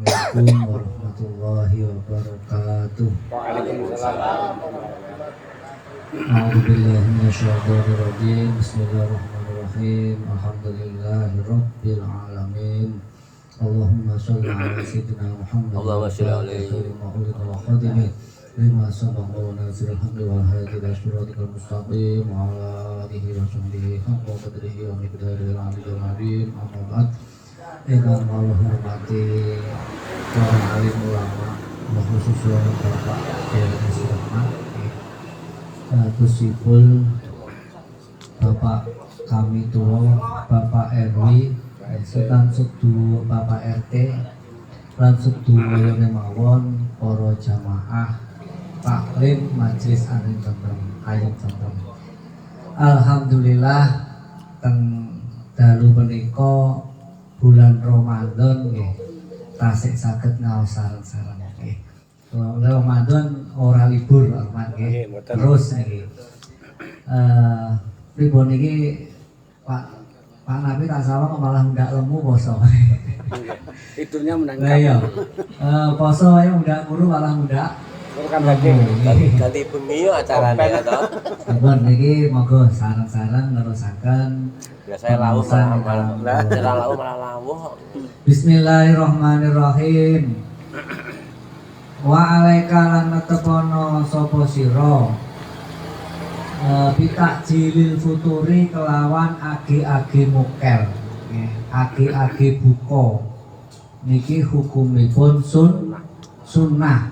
Assalamualaikum warahmatullahi wabarakatuh. Waalaikumsalam. A'udzubillahi minasyaitonir rajim. Bismillahirrahmanirrahim. Alhamdulillahirabbil alamin. Allahumma shalli ala sayyidina Muhammad. Allahumma shalli alaihi wa khadimi lima sabaqa wa nasiril haqqi wal hadi ila siratikal mustaqim wa ala alihi wa sahbihi haqqa qadrihi wa miqdaril aliyyil azim. Amma ba'd. Dengan Allah hormati para alim ulama, khususnya Bapak Kiai Sulaiman, Kusipul, Bapak kami tua, Bapak RW, Sultan Subdu, Bapak RT, lan Subdu Wayone Mawon, para jamaah, taklim Majelis Alim Tentrem, Ayat Tentrem. Alhamdulillah teng dalu menika bulan Ramadan nggih tasik saged ngaos sareng-sareng nggih. Ramadan ora libur Rahmat nggih. Terus niki. Pripun niki Pak Nabi tak sawang malah ndak lemu poso. Tidurnya menangkap. Lah iya. Poso ae ndak kuru malah ndak. Kan lagi ganti bengi yo acarane ya to. Sampun niki monggo sareng-sareng nerusaken. Biasanya lau malah lawuh. Bismillahirrahmanirrahim. Wa alaika lan netepono sapa sira pitak jilil futuri kelawan agi-agi mukel agi-agi buka niki hukumipun sunnah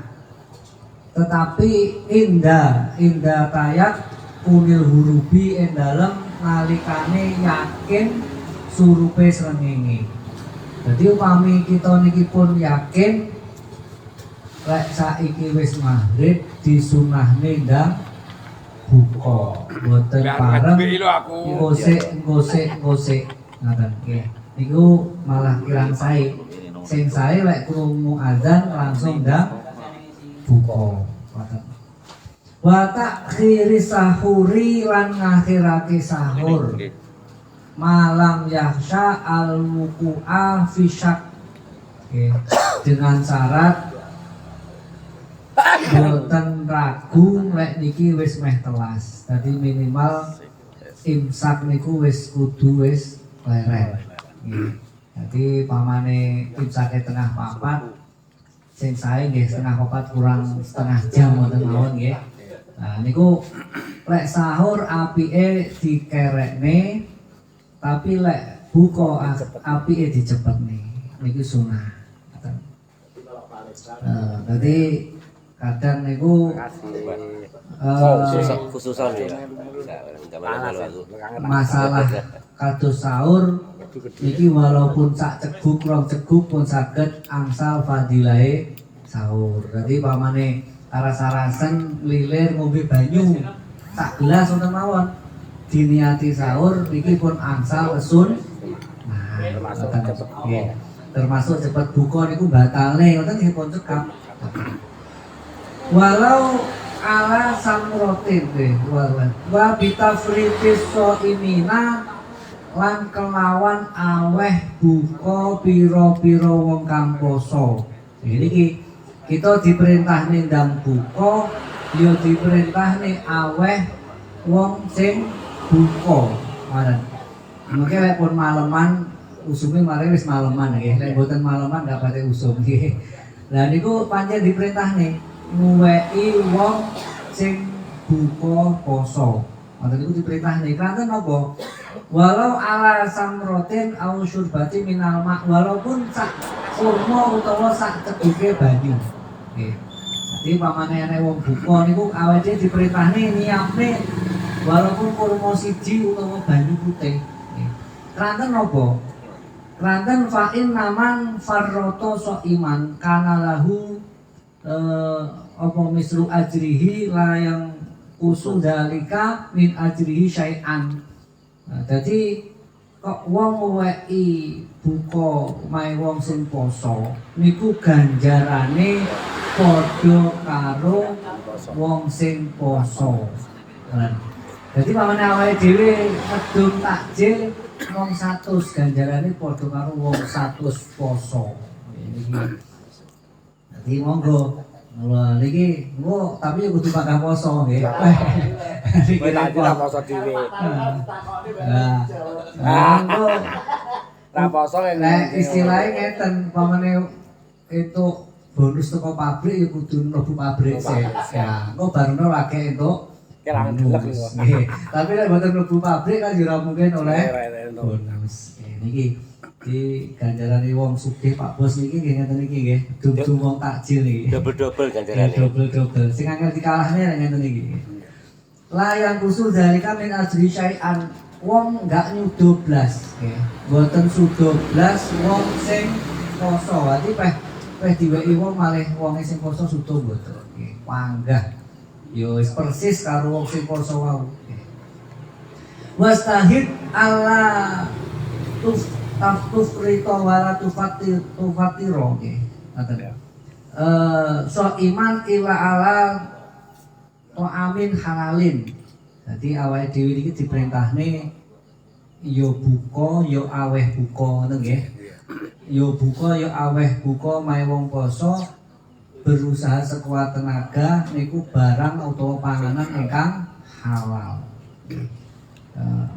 tetapi indah tayat unil hurubi ing dalem nalikane yakin surupe srengenge. Jadi upami kita niki pun yakin lek saiki wis maghrib disunahne ndang buka mboten pareng ngosik ngaten nggih. Niku malah kirang sae. Sing sae lek krungu azan langsung ndang buka. Wa takhiri sahuri lan ngakhirake sahur malam yakhsha al-wuku'a fi syak dengan syarat boten ragu lek niki wis meh telas. Dadi minimal imsak niku wis kudu wis leren. Dadi pamane imsake tengah papat sing sae nggih setengah papat kurang setengah jam wonten mawon nggih. Nah niku lek sahur apike dikerekne tapi lek buka apike dicepetne niku sunah. Dadi kadang niku khususan ya. Masalah kados sahur niki walaupun sak ceguk rong ceguk pun saged angsal fadilahe sahur. Dadi pamane aras-arasen lilir ngombe banyu sak gelas wonten mawon diniati sahur niki pun angsal kesun. Nah, termasuk cepet buka niku batale ngoten nggih pun cekap. Walau ala samrotin wa bitafritis soimina lan kelawan aweh buka pira-pira wong kang poso. Iki kita diperintahne ndang buka ya diperintahne aweh wong sing buka. Mungkin lek pun maleman usume mari wis maleman nggih. Lek mboten maleman gak pate usum nggih. Lah niku pancen diperintahne nguweki wong sing buka poso. Ngoten niku diperintahne kanten napa? Walau ala samrotin au syurbati minal ma, walaupun sak kurma utawa sak ceguke banyu. Nggih. Dadi pamane ana wong buka niku awake diperintahne nyiapne walaupun kurma siji utawa banyu putih. Nggih. Kanten napa? Kanten fa'in naman farroto so'iman kana lahu apa misru ajrihi la yang usul dalika min ajrihi syai'an. Nah, jadi kok wong ngeweki buka mae wong sing poso niku ganjarane padha karo wong sing poso. Jadi pamane awake dhewe medhun takjil wong 100 ganjarane padha karo wong 100 poso. Niki Jadi monggo. Wah, niki engko tapi kudu pakai poso nggih. Niki Kowe tak ora poso dhewe. Monggo Ra poso nek istilahnya ngeten pamane itu bonus teko pabrik ya kudu mlebu pabrik sih. Ya, engko barono lagi entuk Kelangan delek lho. nggih. Tapi nek mboten mlebu pabrik kan ya ora mungkin oleh Ora bonus. Niki di ganjaran wong sugih Pak Bos niki nggih ngeten iki nggih. Dum-dum wong takjil niki. Double-double ganjarane. Double. Sing angel dikalahne nek ngeten iki. La yang kusul dari kami ajri syai'an wong enggak nyudo blas nggih. Mboten sudo blas wong sing poso. Berarti peh diweki wong malih wong sing poso sudo mboten nggih. Panggah. Yo wis persis karo wong sing poso wau. Wastahid ala tufrito wala tufatiro nggih. Ngoten. So iman ila ala amin halalin. Jadi awake dhewe iki diperintahne yo buka yo aweh buka ngoten nggih. Yo buka yo aweh buka mae wong poso berusaha sekuat tenaga niku barang utawa panganan ingkang halal.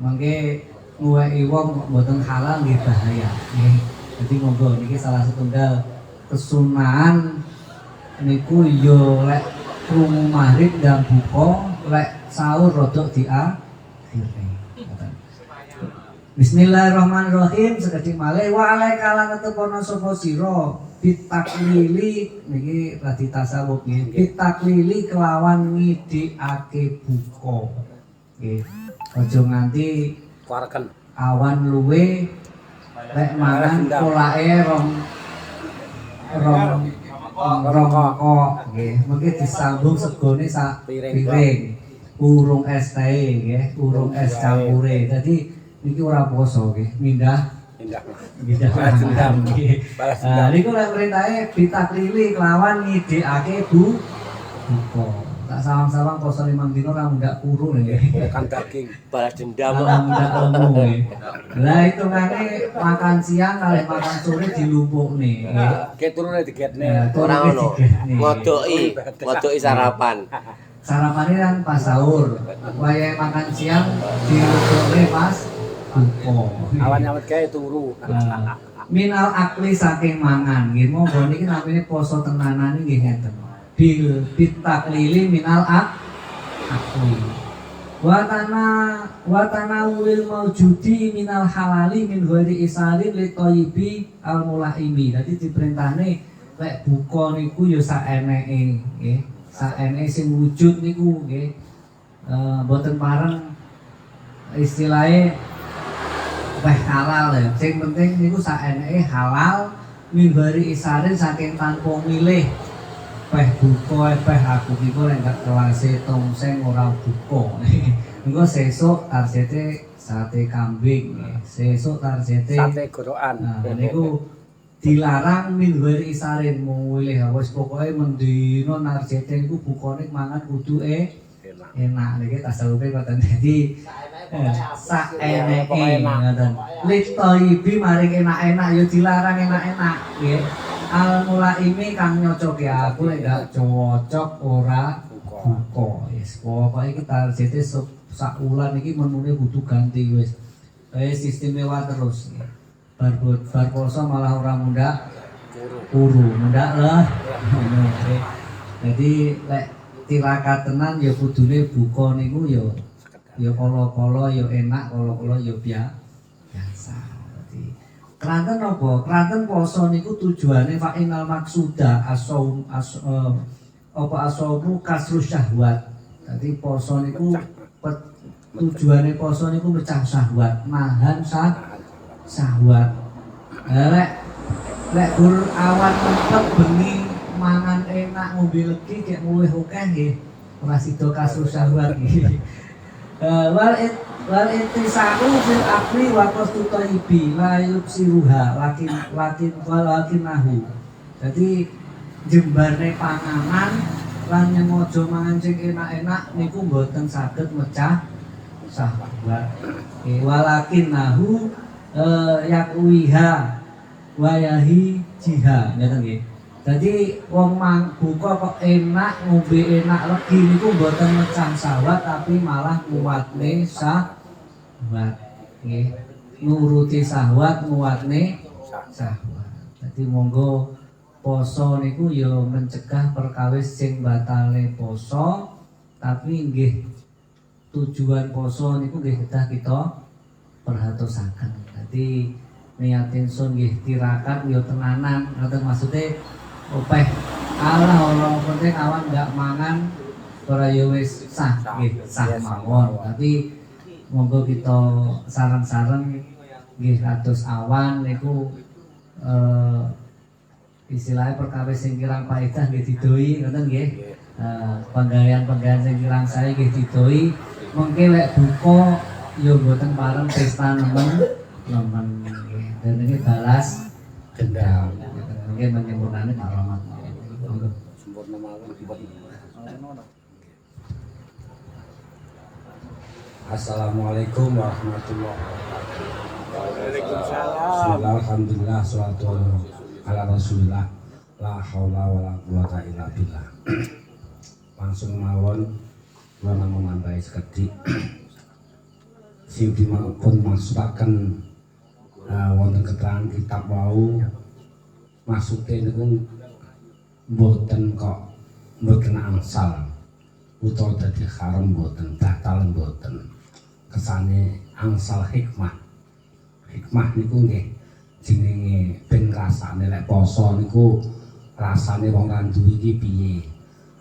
Mangke nguweki wong kok mboten halal nggih bahaya. Nggih. Jadi monggo niki salah setunggal kesunahan niku yo lek krungu maghrib dan buka, lek sahur rodok diakhiri. Bismillahirrahmanirrahim. Sekedhik malih wa alaika lan tepono sapa sira bitaklili niki lagi tasawuf nggih. Bitaklili kelawan ngidikake buka. Nggih. Aja nganti Warken. awan luwe lek mangan polake rong kok nggih. Mengki disambung segone sak piring. Urung es teh nggih, urung es campure. Dadi niki ora poso nggih, mindah Balas dendam. nggih. Nah, niku lek perintahe ditaklili kelawan ngidikake buka. Tak sawang-sawang poso 5 dino ra ndak kuru nggih. Bukan daging. Balas dendam. Ndak lemu nggih. Lah hitungane makan siang kali makan sore dilumpukne nggih. Ki turune digetne. Ora ngono. Ngodoki sarapan. Sarapannya kan pas sahur, wayahe makan siang dilumpukne pas buka. Awan nyawet gawe turu. Minal akli saking mangan nggih. Monggo niki namine poso tenanan nggih ngeten. Bil bitaklili minal akli. Watana ulil maujudi minal halali min ghairi isarin li thayyibi al mulaimi. Dadi diperintahne lek buka niku ya saeneke nggih. Saeneke sing wujud niku nggih. Mboten pareng istilahnya weh halal ya. Sing penting niku saeneke halal min ghairi isarin saking tanpa milih. Peh buka peh aku iki lek gak kelase tongseng ora buka. Engko sesuk targete sate kambing, sesuk targete Sate gorokan. Nah, niku dilarang min ghairi isarin milih wis pokoke mendino targete niku bukane mangan kudu enak. Niki tasawufe ngoten. Dadi saeneke ngoten. Litoibi maring enak-enak ya dilarang enak-enak nggih. Al mulaimi kang nyocoke aku lek gak cocok ora buka. Yes, pokoke iki targete sak wulan iki menune kudu ganti wis. Wis sisteme wae terus. Bar poso malah ora mundak kuru. Mundak lah. Jadi lek tirakat tenan ya kudune buka niku ya kala-kala ya enak, kala-kala ya biasa. Keranten apa? Keranten poso niku tujuane fa inal maksuda asaum asaumu kasru syahwat. Dadi poso niku tujuane poso niku mecah syahwat, nahan syahwat. Lek gur awan mempet bengi mangan enak ngombe legi gek luwih akeh nggih. Ora sida kasru syahwat nggih. Wal intisaku fil akli wa qastu thayyibi la yubsiruha lakin nahu. Jadi jembane panganan lan nyemojo mangan sing enak-enak niku mboten saged mecah syahwat. Walakin nahu yakwiha wa yahi jiha ngoten nggih. Jadi wong buka kok enak, ngombe enak legi niku mboten mecah syahwat tapi malah nguatne syahwat. Nggih. Nuruti syahwat, nguatne syahwat. Jadi monggo poso niku ya mencegah perkawis sing batale poso, tapi nggih tujuan poso niku nggih kedah kita perhatosaken. Dadi niatin sun nggih tirakat ya tenanan, ngoten maksude opeh Allah orang penting awan nggak mangan ora ya wis sah nggih sah mawon. Tapi monggo kita sareng-sareng nggih kados awan niku istilahnya perkawis sing kirang paedah nggih didoi ngoten nggih. Penggawean-penggawean sing kirang sae nggih didoi mengke lek buka ya mboten pareng pesta nemen nggih. Dan ini balas dendam. Mungkin menyempurnakan alamat. Sempurna mawon. Assalamualaikum warahmatullahi wabarakatuh. Waalaikumsalam. Bismillah, alhamdulillah, salatu ala rasulillah. La haula wala quwata illa billah. Langsung mawon kula namung nambahi sekedhik. Sing dipun maksudaken wonten keterangan kitab wau maksudnya niku mboten kok mboten angsal utawa dadi haram mboten batal mboten kesane angsal hikmah niku nggih jenenge ben rasane lek poso niku rasane wong lan duwe iki piye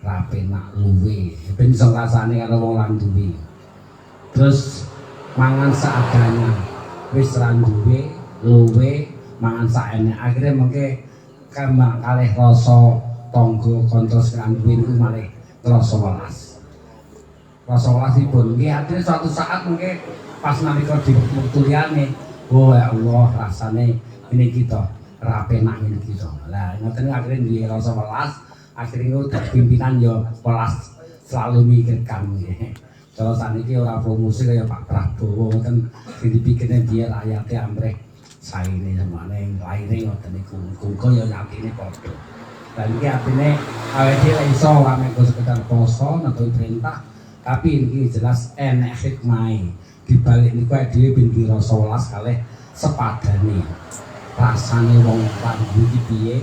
ra penak luwe ben iso rasane karo wong lan duwe terus mangan seadanya wis ra duwe luwe mangan saene akhirnya mengke kembang kalih rasa tangga kontros kan duwe niku malih rasa welas ipun nggih artine suatu saat mengke pas nalika di wektu liyane oh ya Allah rasane ini kita ra penak ngene kita lah ngoten akhirnya duwe rasa welas akhirnya pimpinan yo welas selalu mikirkan nggih kalau saniki ora promosi kaya Pak Prabowo ngoten sing dipikirne dia rakyate amrih saine semane laire ngoten niku muga ya yakine padha. Lah iki artine awake dhewe iso ora mengko sekedar poso atau perintah, tapi iki jelas enek hikmahe. Dibalik niku awake dhewe ben dirasa welas kalih sepadane. Rasane wong landu iki piye?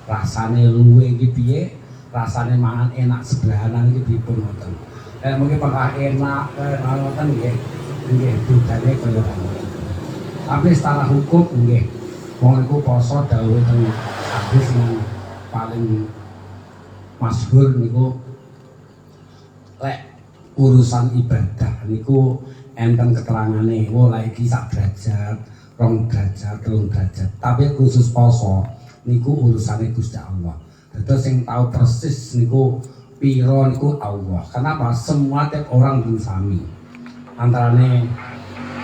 Rasane luwe iki piye? Rasane mangan enak sebelahanan iki dipun ngoten. Mungkin pakah enak ngoten nggih. Nggih budane kaya ngoten. Tapi secara hukum nggih wong iku poso dawuh teng hadis yang paling masyhur niku lek urusan ibadah niku enten keterangane oh lek iki sak derajat, 2 derajat, 3 derajat. Tapi khusus poso niku urusane Gusti Allah. Terus sing tahu persis niku piro niku Allah. Kenapa? Semua tiap orang pun sami. Antarane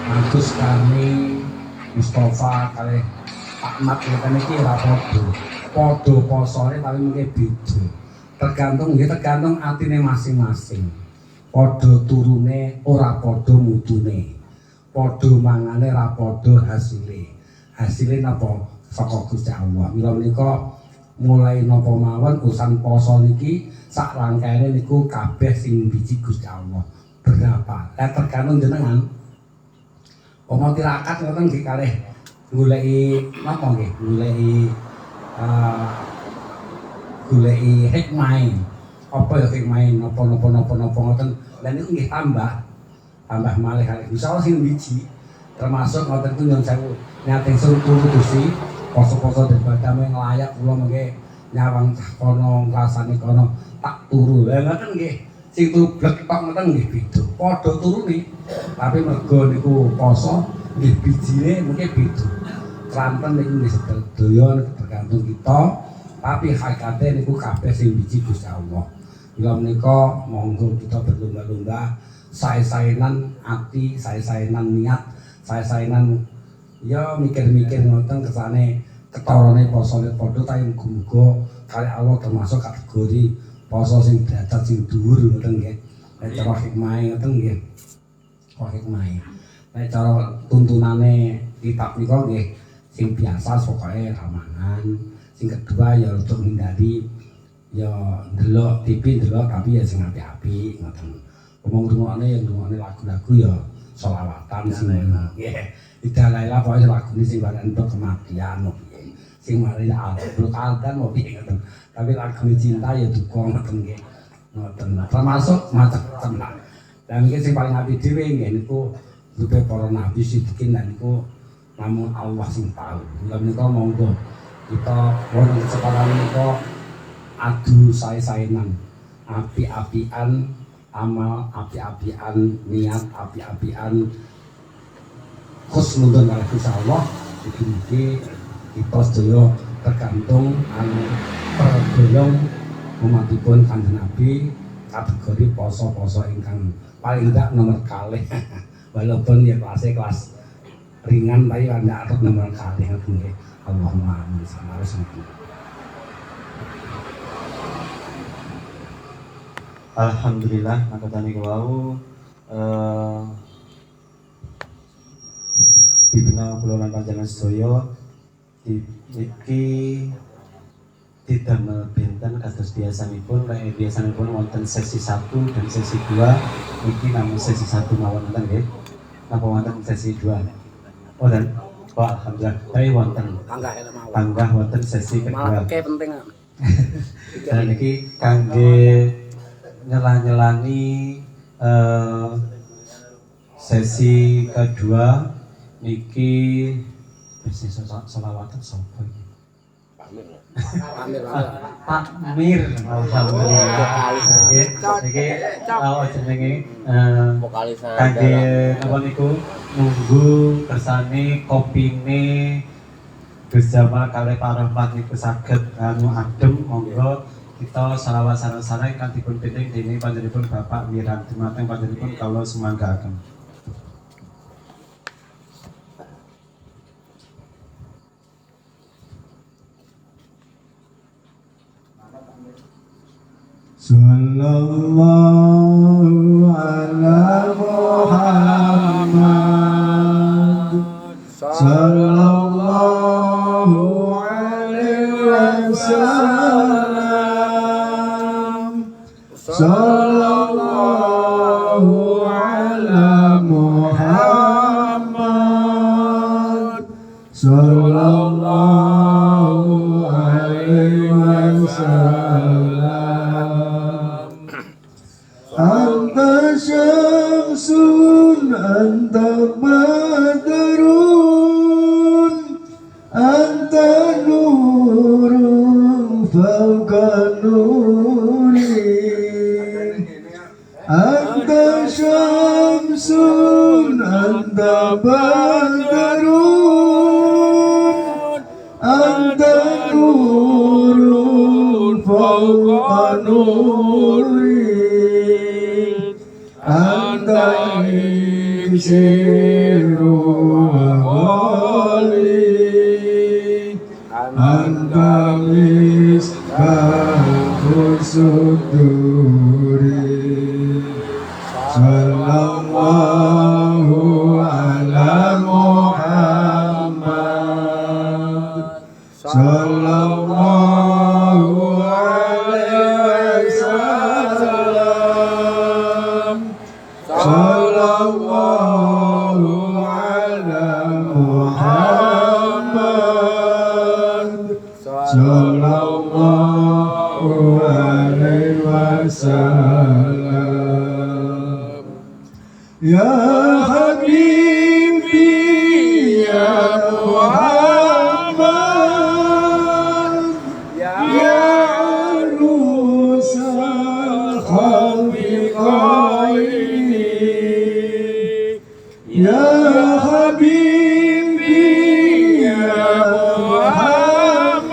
Agus kami Mustafa kali Ahmad ngeten iki ora padha posone tapi mungkin beda. Tergantung atine masing-masing. Padha turune ora padha mudune. Padha mangane ora padha hasile. Hasile napa saka Gusti Allah. Mila menika mulai napa mawon urusan poso niki sak rangkaene niku kabeh sing biji Gusti Allah. Berapa? Tergantung jenengan. Omong tirakat ngoten nggih kalih goleki napa nggih? Goleki hikmah. Apa ya hikmah napa ngoten. Lah niku nggih tambah malih kalih. Insyaallah sing wiji termasuk ngoten ku nyuwun sewu nyating suruh Gusti poso-poso daripada nglayak kula mengke nyawang kono rasane kono tak turu. Lah ngoten nggih. Sing tublek tok ngoten nggih beda. Padha turune. Tapi mergo niku poso nggih bijine mungkin beda. Kranten niku nggih sedaya tergantung kita, tapi hakikate niku kabeh sing biji Gusti Allah. Mila menika monggo kita berlomba-lomba sae-saenan ati, sae-saenan niat, sae-saenan ya mikir-mikir ngoten kesane ketorone posone padha tapi muga-muga kali Allah termasuk kategori poso sing derajat sing dhuwur ngoten nggih. Nek cara hikmah ngoten nggih. Kok hikmah. Nek cara tuntunane kitab nika nggih sing biasa pokoke ramangan, Sing kedua ya untuk menghindari ya ndelok TV ndelok tapi ya sing apik-apik ngoten. Ngomong-ngomongane ya ngomongane lagu-lagu ya selawatan sing nggih. Ida Laila pokoke lagune sing bareng entuk kematian piye. Sing mari Abdul Qadir mau piye ngoten. Tapi lagu cinta ya duka ngoten nggih. Ngoten. Termasuk macam-macam lah. Dan mungkin yang paling apik dhewe nggih niku dupe para nabi sidikin lan niku namung Allah sing tahu. Mula menika monggo kita wonten kesempatan menika adu sae-saenan, api-apian amal, api-apian niat, api-apian husnudzon kalih Gusti Allah. Mugi-mugi kita sedaya tergantung tergolong umatipun Kanjeng Nabi kategori poso-poso ingkang paling tidak nomor kalih. Walaupun ya kelas ringan tapi anda atau nomor kalih nggih. Allahumma amin sama rasulullah. Alhamdulillah makatani kawau Bibina kula lan panjenengan sedaya iki didamel benten kados biasanipun biasanipun wonten sesi 1 dan sesi 2 iki namung sesi 1 mawon wonten nggih napa wonten sesi 2 oh dan alhamdulillah tapi wonten panggah wonten sesi kedua Oke penting. dan iki kangge nyelah-nyelani sesi kedua niki bisnis selawatan sapa iki Pak Mir alhamdulillah niki jenenge vokalis kangge napa niku nunggu kersane kopine Gus Jamal kalih Pak Rahmat niku saged adem monggo kita salawat sareng-sareng ingkang dipun pimpin dening panjenenganipun Bapak Wiranti Mateng panjenenganipun kawula sumanggaken. Sallallahu ala Muhammad Sallallahu alaihi wasallam Sallallahu ala Muhammad Sallallahu alaihi wasallam Anta syamsun anta badrun anta nurun fawqa nuri anta syamsun anta badrun anta nurun fawqa nuri anta iksiru wali anta miskahul suduri sallallahu ala Muhammad sallallahu alaihi wasallam sallallahu ala Muhammad sallallahu alaihi wasallam ya habibi ya Muhammad ya arusal khalqi ya habibi ya Muhammad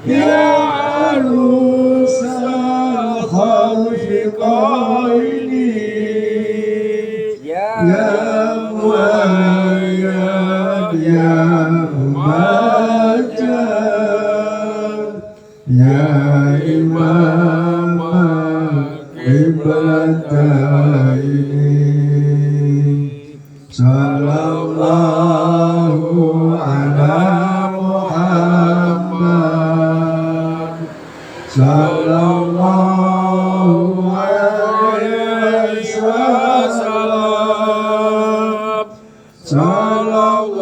ya arusal khalqi ya muayyad ya majad ya imam iblataini sallallahu ala sallallahu alaihi wasallam sallallahu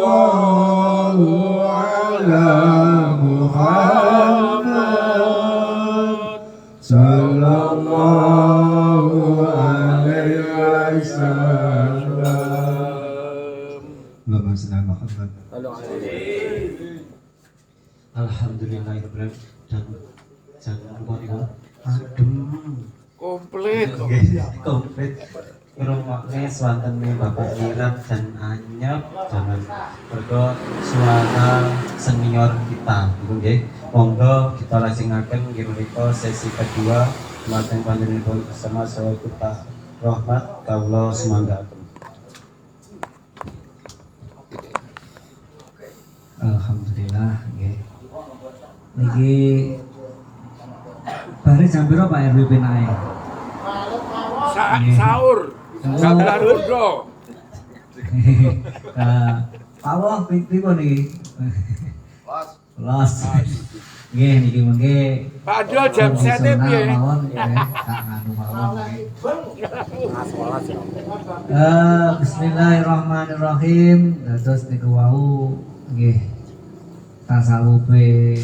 ala Muhammad sallallahu alaihi wasallam. Allahumma shalli ala Muhammad. Alhamdulillahirobbilalamin. Dan jangan lupa niku adem Komplit. komplit ngrungokne swantene Bapak Mirab dan Anyep jangan mergo suara senior kita niku nggih. Monggo kita lajengaken nggih menika sesi kedua mateng panjenenganipun bersama Sahabat Pak Rahmat kawula semanggaken. Alhamdulillah nggih. Niki bare jam pira Pak RW penae? Sahur. Sambil udo. Pak Wong pripun niki? Los. Nggih niki mengke Padahal jam 7 piye? mawon nggih, tak nganu mawon nggih. Bismillahirrahmanirrahim. Dados niku wau nggih tasawufe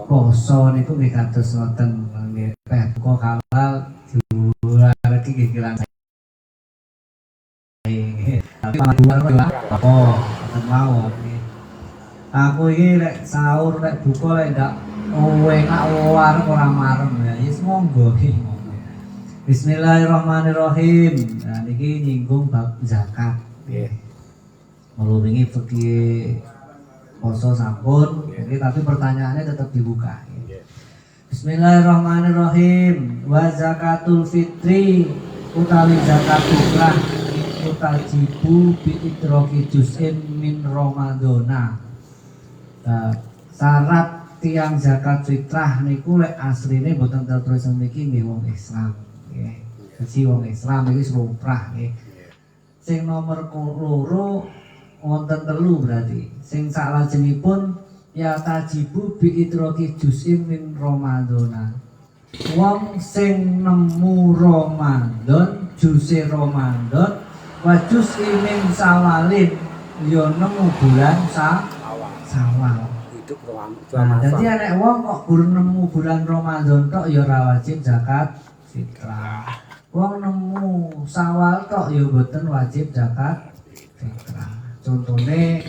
poso niku nggih kados ngoten nggih teh buka halal diwareki nggih kirang tapi maduan apa ngoten mawon nggih. Aku iki lek sahur lek buka lek ndak enak wareng ora marem ya wis monggo nggih. Bismillahirrahmanirrahim. Nah niki nyinggung bab zakat nggih. Melungi fikih poso sampun, tapi pertanyaannya tetap dibuka. Bismillahirrahmanirrahim. Wa zakatul fitri utawi zakat fitrah iku tajibu bi idraki juz'in min ramadhana. Syarat tiang zakat fitrah niku lek asline boten tertulis niki nggih wong Islam nggih. Dadi wong Islam iki lumrah nggih. Sing nomor 2 wonten 3 berarti. Sing salajengipun ya tajibu bi idraki juz'in min ramadhana. Wong sing nemu Ramadan, juse Ramadan, wa juz'in min sawalin ya nemu bulan Sawal. Nah, dadi anek wong kok guru nemu bulan Ramadan tok ya ora wajib zakat fitrah. Wong nemu Sawal tok ya boten wajib zakat fitrah. Contone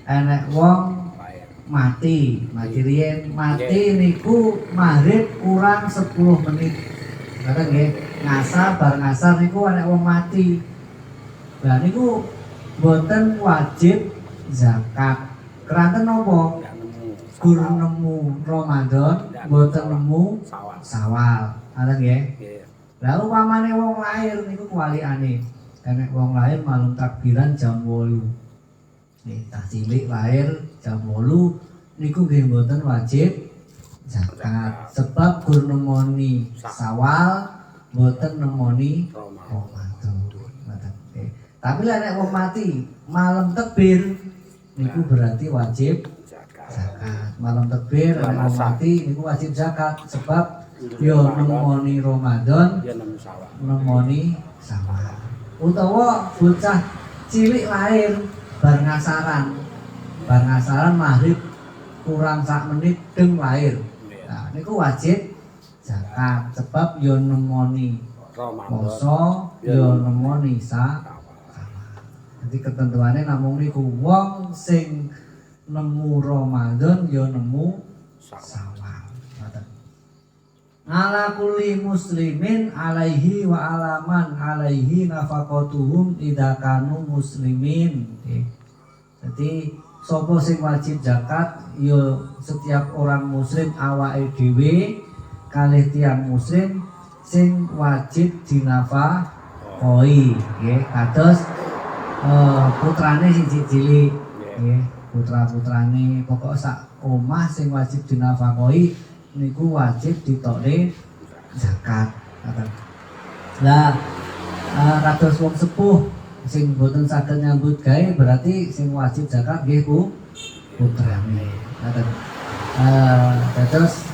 enek wong mati riyen mati niku maghrib kurang 10 menit. Ngoten nggih. Ngasar bar ngasar niku enek wong mati. Lah niku boten wajib zakat. Keranten napa? Guru nemu Ramadan, boten nemu Sawal. Ngoten nggih. Lah upamane wong lahir niku kuwalikane. Enek wong lahir malum takbiran jam 8. Nih, tak cilik lahir jam 8 niku nggih mboten wajib zakat. Sebab gur nemoni Sawal, mboten nemoni Ramadan. Tapi lek nek wong mati malam tekbir niku berarti wajib zakat. Malam tekbir nek wong mati niku wajib zakat sebab yo nemoni Ramadan, nemoni Sawal. Utawa bocah cilik lahir bar ngasaran maghrib kurang sak menit deng lahir. Nah niku wajib zakat sebab yo nemoni poso, yo nemoni Sawal. Jadi ketentuannya namung niku wong sing nemu Ramadan yo nemu Sawal. Ala kulli muslimin alaihi wa alaman alaihi nafaqatuhum idza kanu muslimin. Jadi sapa sing wajib zakat yo setiap orang muslim awake dhewe kalih tiyang muslim sing wajib dinafaqoi nggih kados putrane sing cilik nggih putra-putrane pokok sak omah sing wajib dinafaqoi niku wajib ditokne zakat. Lah kados wong sepuh sing boten saged nyambut gawe berarti sing wajib zakat nggih putrane. Terus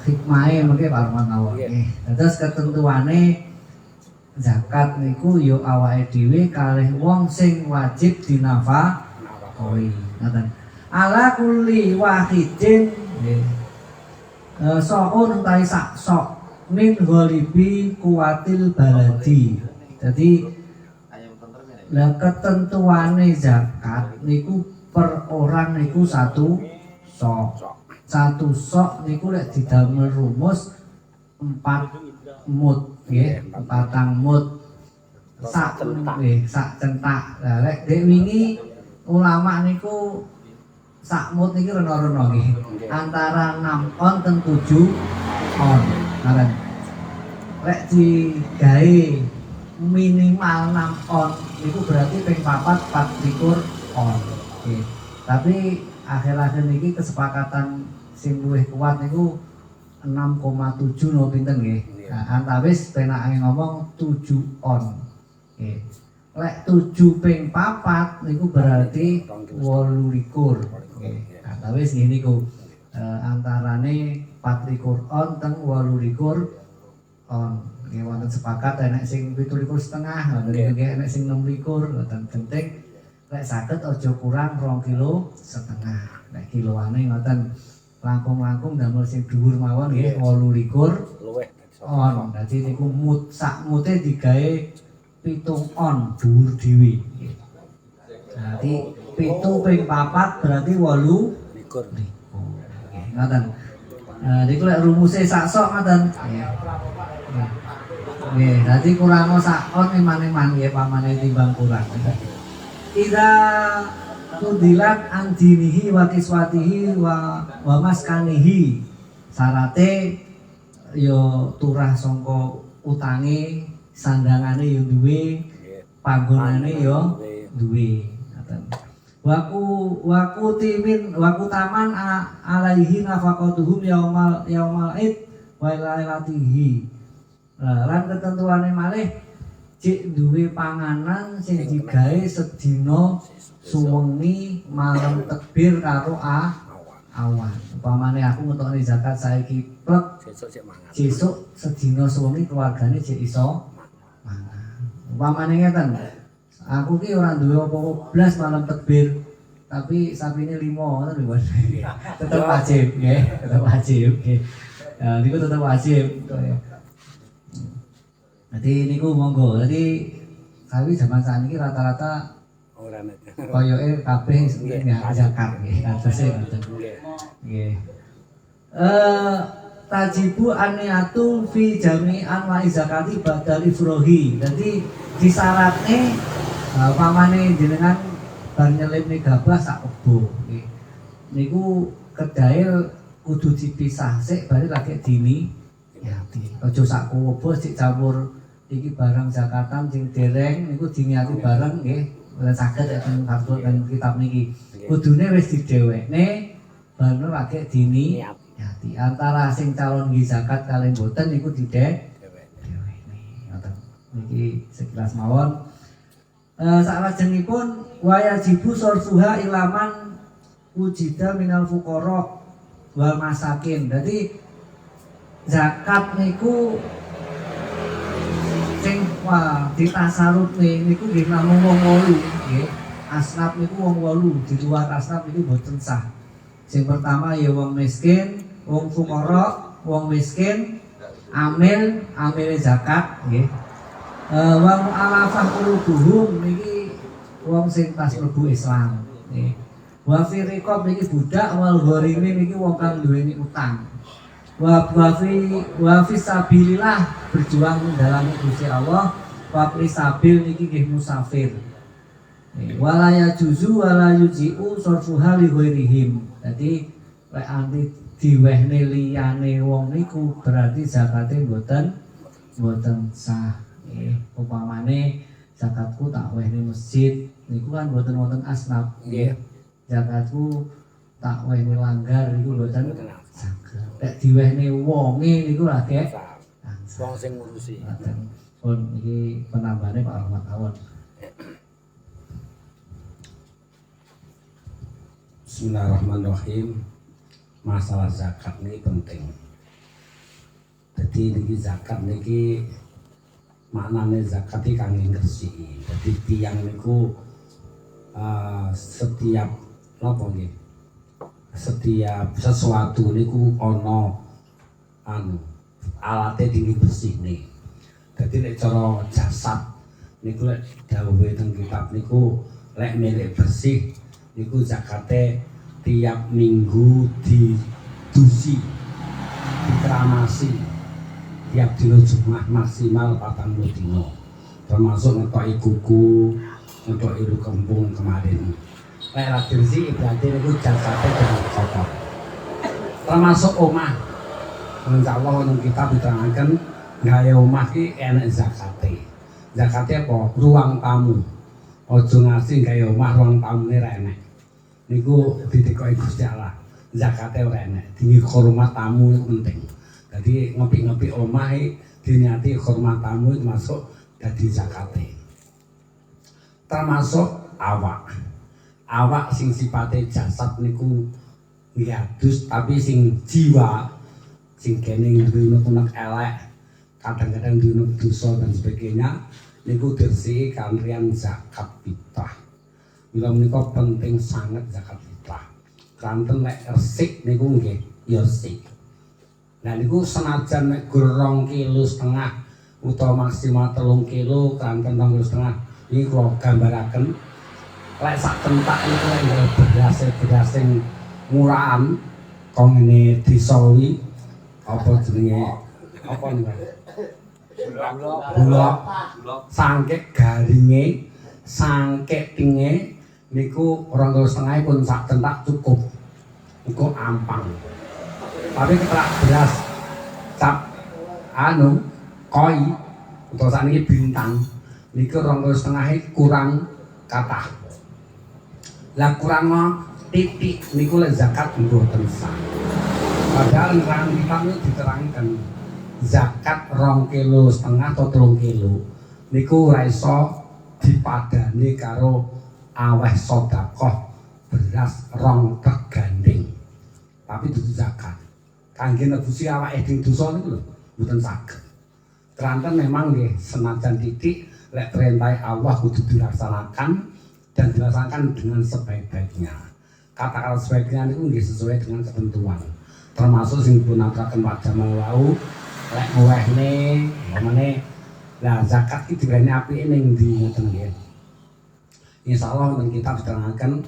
hikmahe mengke Pak Rahmat mawon nggih. Terus ketentuane zakat niku yo awake dhewe kalih wong sing wajib dinafkahi. Ngoten. Ala kulli wahidin nggih. Sokun utawi sak sok min ghalibi kuwatil baladi. Jadi lah ketentuane zakat niku per orang niku satu sok. Satu sok niku lek didamel rumus 4 mud nggih, 4 mud. Sak nggih, sak centak. Lah lek dek wingi ulama niku sak mud niki rena-rena nggih. Antara 6 on ten 7 on. Ngaten. Lek digawe minimal 6 on itu berarti ping 4 24 on. Nggih. Tapi akhir-akhir niki kesepakatan sing luwih kuat niku 6,7 no pinten nggih. Nah, antawis penake ngomong 7 on. Nggih. Lek 7 ping 4 niku berarti 28. Nggih. Antawis nggih niku antarane 24 on teng 28 on. Nggih wonten sepakat enek sing 17,5, wonten nggih enek sing 26, wonten penting lek saged aja kurang 2,5 kilo. Nek kiloane ngoten langkung-langkung damel sing dhuwur mawon nggih 28 on. Dadi niku mut sak mute digawe 7 on dhuwur dhewe. Dadi 7 ping 4 berarti 28. Nggih ngoten. Niku lek rumuse sak sok ngoten. Nggih, dadi kurang sak on iman-iman nggih pamane timbang kurang. Ida tudilat andinihi wa kiswatihi wa maskanihi. Syarate yo turah sangka utange, sandangane yo duwe, panggonane yo duwe. Ngoten. Waku timin waku taman alaihi nafaqatuhum yaumal id wa lailatihi. Lan ketentuane malih cek duwe panganan sing digawe sedina suwengi malam tekbir karo awan. Upamane aku ngetokne zakat saiki plek sesuk sedina suwengi keluargane jek iso mangan. Upamane ngeten. Aku ki ora duwe apa-apa blas malam tekbir, tapi sapine 5 ngoten lho. Tetep wajib nggih, tetep wajib nggih. Niku tetep wajib. Jadi niku monggo. Jadi sawi zaman saniki rata-rata ora nek koyoke kabeh ya zakat nggih. Atase ngoten. Nggih. Tajibu aniyatu fi jami'an wa zakati badal ifrohi. Jadi disyaratne pamane jenengan bar nyelipne gabah sak kebo nggih. Niku kedael kudu dipisah sik bari lagi dini yati. Aja sak kebo sik campur iki barang zakatan sing dereng niku diniati bareng nggih. Ora saged enten kartu dan kitab niki. Kudune wis didhewekne bareng lagi dini yati. Antara sing calon nggih zakat kalih mboten niku didhewekne. Ngoten. Niki sekilas mawon. Salajengipun wayajibu sorfuha ilaman wujida minal fuqara wal masakin. Jadi zakat niku sing ditasarufne niku nggih namung wong 8 nggih. Asnaf niku wong 8, di luar asnaf niku boten sah. Sing pertama ya wong miskin, wong fuqara, wong miskin, amil zakat nggih. Wa mu'alafah qulubuhum niki wong sing tas mlebu Islam nggih. Wa fi riqab niki budak, wal gharimin niki wong kang duweni utang. Wa fi sabilillah berjuang dalam Gusti Allah. Wa fi sabil niki nggih musafir. Wala yajuzu wala yuji'u sarfuha li ghairihim. Dadi lek anti diwehne liyane wong niku berarti zakate mboten sah. Upamane zakatku tak wehne masjid niku kan mboten wonten asnaf nggih. Zakatku tak wehne langgar niku mboten saged. Nek diwehne wonge niku lagi wong sing ngurusi. Pun iki penambahane Pak Rahmat awon. Bismillahirrahmanirrahim. Masalah zakat ini penting. Jadi niki zakat niki maknane zakat iki kangge ngresiki. Dadi tiyang niku setiap napa nggih? Setiap sesuatu niku ana alate tinggi bersihne. Dadi nek cara jasad niku lek dawuhe teng kitab niku lek milik bersih niku zakate tiap minggu didusi, dikeramasi tiap dina Jumat maksimal 40 dina. Termasuk ngetoki kuku, ngetoki kembung kemarin. Lek ra dirsi berarti niku jasate jangan kotor. Termasuk omah. Insyaallah nang kitab diterangkan gawe omah ki enek zakate. Zakate apa? Ruang tamu. Aja ngasih gawe omah ruang tamune ra enek. Niku ditekoki Gusti Allah. Zakate ora enek. Dihormat tamu itu penting. Jadi ngopi-ngopi omah diniati hormat tamu itu masuk dadi zakate. Termasuk awak. Awak sing sipate jasad niku ngiadus tapi sing jiwa sing kene duwe unek elek kadang-kadang duwe dosa dan sebagainya niku dirsihi kanthi zakat fitrah. Mila menika penting sangat zakat fitrah. Kanten lek resik niku nggih ya resik. Nah niku senajan nek gur 2,5 kilo utawa maksimal 3 kilo kanten 2,5 kilo iki kula gambaraken lek sak tentak niku lek beras sing murahan kok ngene disawi apa jenenge apa niku bulog sangkek garinge sangkek pinge niku 2,5 pun sak tentak cukup niku ampang. Tapi keterak beras cap koi utawa sakniki bintang niku 2,5 kurang kathah. Lah kurang titik niku lek zakat mboten sah. Padahal nerang kitab niku diterangkan zakat 2,5 kilo atau 3 kilo niku ora iso dipadani karo aweh sedekah beras 2 truk gandeng. Tapi dudu zakat. Kangge nebusi awake dhewe dosa niku lho mboten saged. Keranten memang nggih senajan titik lek perintah Allah kudu dilaksanakan dan dilaksanakan dengan sebaik-baiknya. Kata-kata sebaiknya itu nggih sesuai dengan ketentuan. Termasuk sing dipunakaken Pak Jamal wau lek ngowehne umpamane lah zakat iki diwene apike ning ndi ngoten nggih. Insyaallah ning kitab diterangkan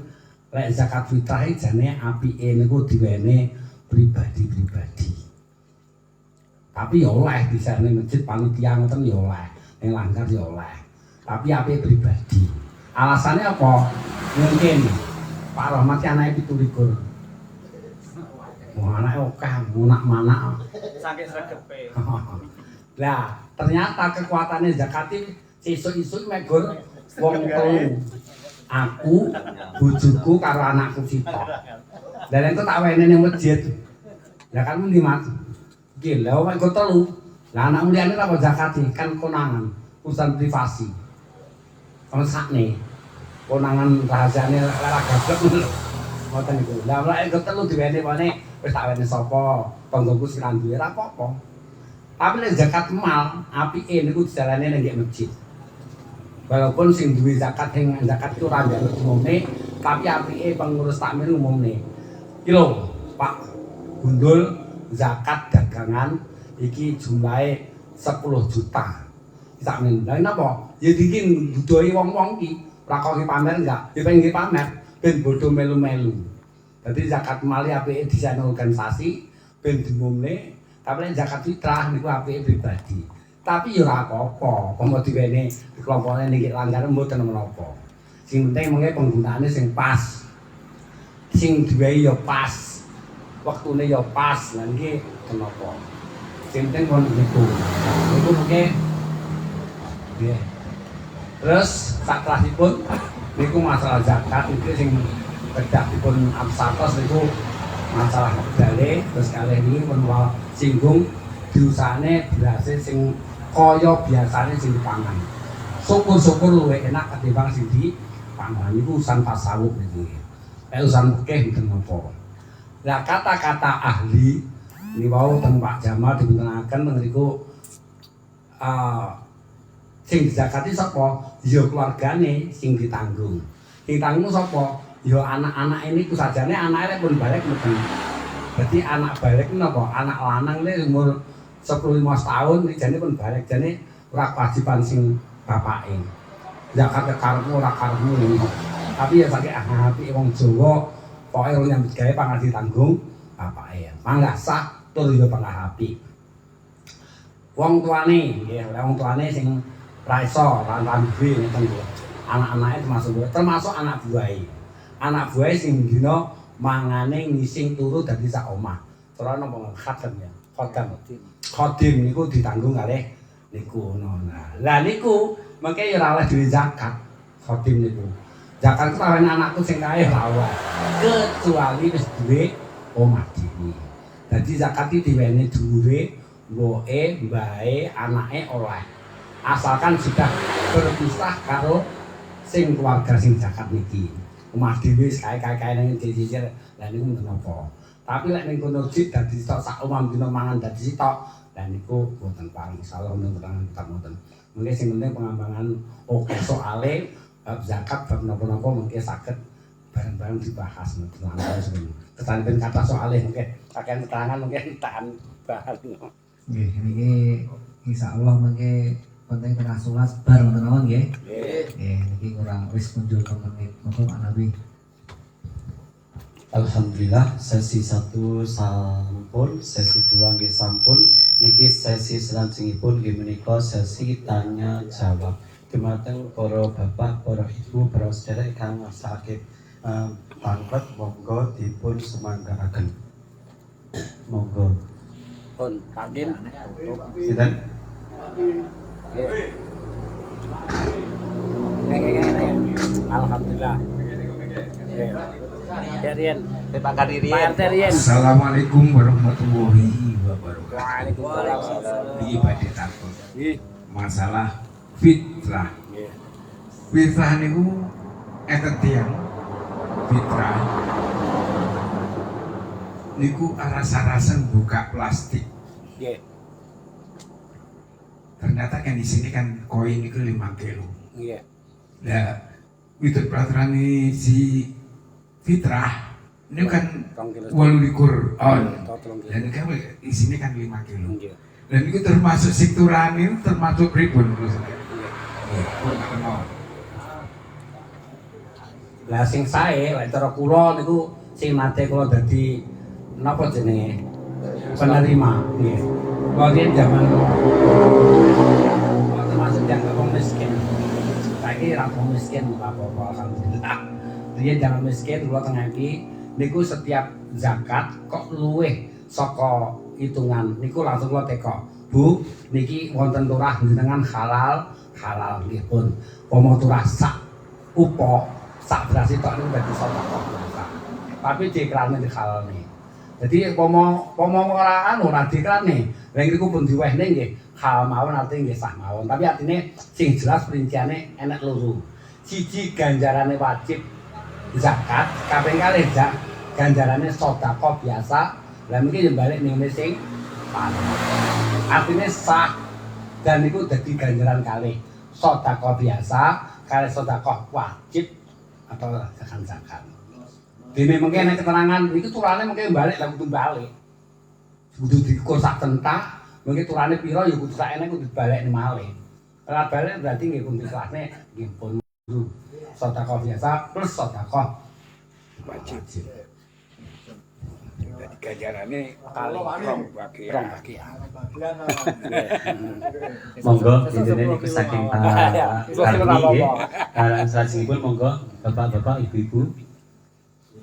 lek zakat fitrah iki jane apike niku diwene pribadi-pribadi. Tapi ya oleh bisa ning masjid panitia ngoten ya oleh, ning langgar ya oleh. Tapi apike pribadi. Alasannya apa? Mungkin Pak Rahmat anake 17. Wah anake akeh, munak-manak. Saking sregepe. Lah, ternyata kekuatannya zakat iki sesuk-esuk mek gur wong telu. Aku, bojoku karo anakku sitok. Lah nek tak wene ning masjid. Lah kan muni Mas. Iki lha mek gur telu. Lah anakmu liyane apa zakat kan konangan, urusan privasi. Ono sakne. Konangan rahasiane lara gablek ngoten niku. Lah lek gur telu diwene wene wis tak wene sapa? Tanggoku sing duwe ra apa-apa. Tapi nek zakat mal, apike niku dijalane ning masjid. Walaupun sing duwe zakat sing zakat itu ora njaluk umumne, tapi apike pengurus takmir umumne. Iki lho, Pak Gundul zakat dagangan iki jumlahe 10 juta. Sakmen. Lah napa? Ya iki budaya wong-wong iki, ora kok pamer enggak? Ya pengen pamer ben bodho melu-melu. Dadi zakat mal apike disana organisasi ben diumumne. Tapi nek zakat fitrah niku apike pribadi. Tapi ya ora apa-apa, pomo diwene dikelompokne ning langgar mboten menapa. Sing penting mengke penggunaane sing pas. Sing diwehi ya pas. Wektune ya pas. Lah niki kenapa? Sing penting kon niku. Niku mengke nggih. Terus satrahipun niku masalah zakat iki sing kedah dipun absatos niku masalah dale terus kalih niki pun singgung diusahane beras sing kaya biasane sing dipangan. Syukur-syukur luwih enak ketimbang sing dipangan niku urusan tasawuf niku. Urusan fikih mboten napa. Lah kata-kata ahli Niwau teng Pak Jamal dibuntengaken mengriku sing dizakati sapa? Ya keluargane sing ditanggung. Sing tanggung sapa? Ya anak-anak ini ku sajane anake pun balik mboten. Dadi anak balik napa? Anak lanang iki umur 10-15 tahun jane pun balik jane ora kewajiban sing bapake. Zakat karepmu ora karepmu ngono. Tapi ya saking apike wong Jawa pokoke ora nyambut gawe pangan ditanggung bapake. Mangga sah tur yo pangan apik. Wong tuane nggih, wong tuane sing ra iso lan duwe ngoten lho. Anak-anake termasuk anak buahe. Anak buahe sing dina mangane ngising turu dadi sak omah. Cara napa khadim ya. Khadim niku ditanggung kalih niku ngono. Lah niku mengke ya ora oleh duwe zakat. Khadim niku. Zakat ku awene anakku sing kaya ora oleh. Kecuali wis duwe omah dhewe. Dadi zakat iki diwene dhuwure, mboke, mbae, anake oleh. Asalkan sudah berpisah karo sing keluarga sing zakat niki. Omah dhewe kae-kae nang dicicil, lha niku mboten napa. Tapi lek ning kono jik dadi tok sak omah dina mangan dadi tok, lha niku mboten paling insyaallah mboten. Mengke sing penting pengembangan oke soale bab zakat bab napa-napa mengke saged bareng-bareng dibahas mboten langsung. Ketanpen kata soale mengke kakean keterangan mengke tahan bahas. Nggih, niki insyaallah mengke penting tengah sholat bareng tenawan nggih. Nggih, niki kurang wis mundur menit. Monggo Pak Nabi. Alhamdulillah sesi 1 sampun, sesi 2 nggih sampun. Niki sesi selanjutipun nggih menika sesi tanya jawab. Dumateng para bapak, para ibu, para sedherek kang ngrasakake pangkat monggo dipun semanggaaken. Monggo. Pun Hakim. Sinten? Alhamdulillah. Derian, Pak Kadirian. Assalamualaikum warahmatullahi wabarakatuh. Waalaikumsalam. Iki badhe takon. Masalah fitrah. Fitrah niku enten tiyang fitrah niku aras-arasan buka plastik. Nggih. Ternyata kan di sini kan koin itu 5 kilo. Nggih. Nah, itu peraturan si fitrah ini kan 28 on. Dan kan di sini kan 5 kilo. Dan itu termasuk sektoran ini termasuk ribun terus. Lah sing sae lek cara kula niku sing nate kula dadi napa jenenge penerima nggih. Kula riyen jaman termasuk yang wong miskin. Saiki ra wong miskin apa-apa alhamdulillah. Riyen jaman miskin kula tengah iki niku setiap zakat kok luweh saka hitungan niku langsung kula teko. Bu, niki wonten turah jenengan halal nggih pun. Pomo turah sak upo sak beras itu ini berarti sedekah biasa. Tapi diikrane di halalne. Jadi pomo ora anu ora diikrane. Lha niku pun diwehne nggih hal mawon artine nggih sah mawon. Tapi artine sing jelas perinciane enek loro. Siji ganjarane wajib zakat, kaping kalih ganjarane sedekah biasa. Lah mriki yo balik ning sing artine sah dan niku dadi ganjaran kalih. Sedekah biasa kalih sedekah wajib atau zakat. Dene mengke nek keterangan iki turane mengke balik lah kudu balik. Kudu dikur sak tentak, mengke turane pira ya kudu sak enek kudu balekne malih. Ora balik berarti nggih kudu dikrahne nggih pun sedekah biasa plus sedekah Wajib. Jadi ganjarannya rong bagian. Monggo intine niku saking Pak Karni nggih. Karang salajengipun monggo Bapak-bapak, Ibu-ibu.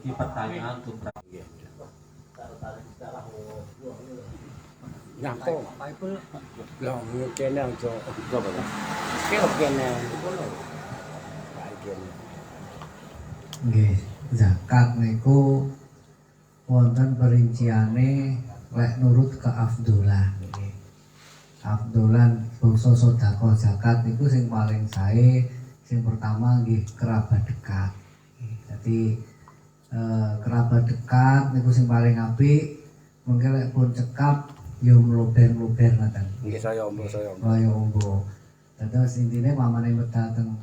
Iki pertanyaan tumrap. Nyangko. Lah kene aja. Kene kene. Nggih, zakat niku wonten perinciane lek nurut keafdolan nggih. Afdolan bangsa sedekah zakat niku sing paling sae sing pertama nggih kerabat dekat. Jadi kerabat dekat niku sing paling apik Mengke lek pun cekap yo mluber-mluber ngoten. Nggih saya ombo. Kaya ombo. Terus intine pamane medal teng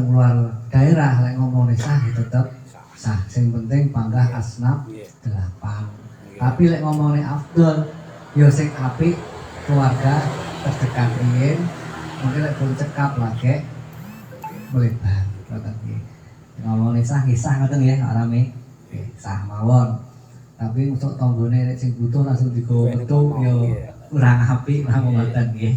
luar daerah lek ngomongne sah tetep sah. Sing penting panggah asnaf 8. Tapi lek ngomongne afdol yo sing apik keluarga terdekat riyin. Mungkin lek pun cekap lagi melebar ngoten nggih. Ngomongne sah nggih sah ngoten nggih Pak Rame. Nggih sah mawon. Tapi untuk tanggane nek sing butuh langsung digo metu yo kurang apik lah ngoten nggih.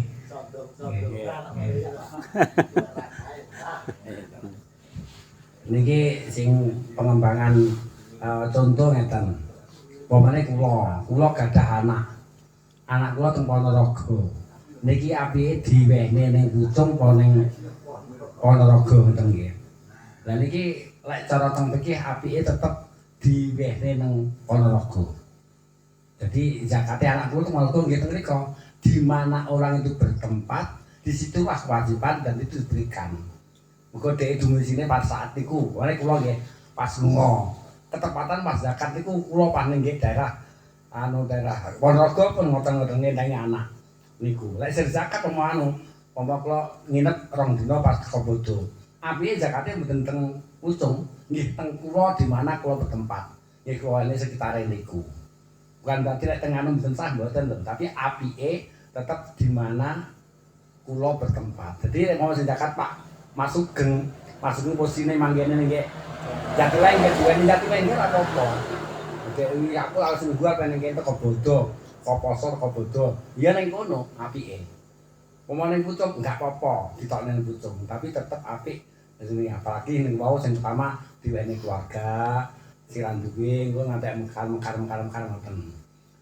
Niki sing pengembangan contoh ngeten. Pemane kula gadah anak. Anak kula teng Ponorogo. Niki apike diwehne ning Pucung apa ning Ponorogo ngoten nggih. Lah niki lek cara teng fikih apike tetep diwehne ning Ponorogo. Jadi zakatnya anak kula teng Ponorogo nggih teng mriko. Di mana orang itu bertempat, di situlah kewajiban dan itu diberikan. Muga dhek dumisine pas saat niku, oleh kula nggih pas lunga. Ketepatan pas zakat niku kula pas ning daerah daerah Ponorogo pun ngoten-ngoten ngendhangi anak niku. Lek sir zakat pompa kula nginep 2 dina pas Kobodo. Apike zakate mboten teng Pucung, nggih teng kula di mana kula bertempat. Nggih kula ini sekitare niku. Bukan berarti lek teng anu mboten sah mboten, tapi apike tetap di mana kula bertempat. Jadi mau zakat Pak masuk posisine manggene nggih. Jati lain nggih duweni jati lain nggih ora apa-apa. Oke, aku langsung gua pengen nggih teko Bodo, Koposo teko Bodo. Iya ning kono apike. Pomane Pucung enggak apa-apa ditokne ning Pucung, tapi tetep apik. Jadi apalagi ning wau sing pertama diweni keluarga, siran duwe engko ngantek mekar ngoten.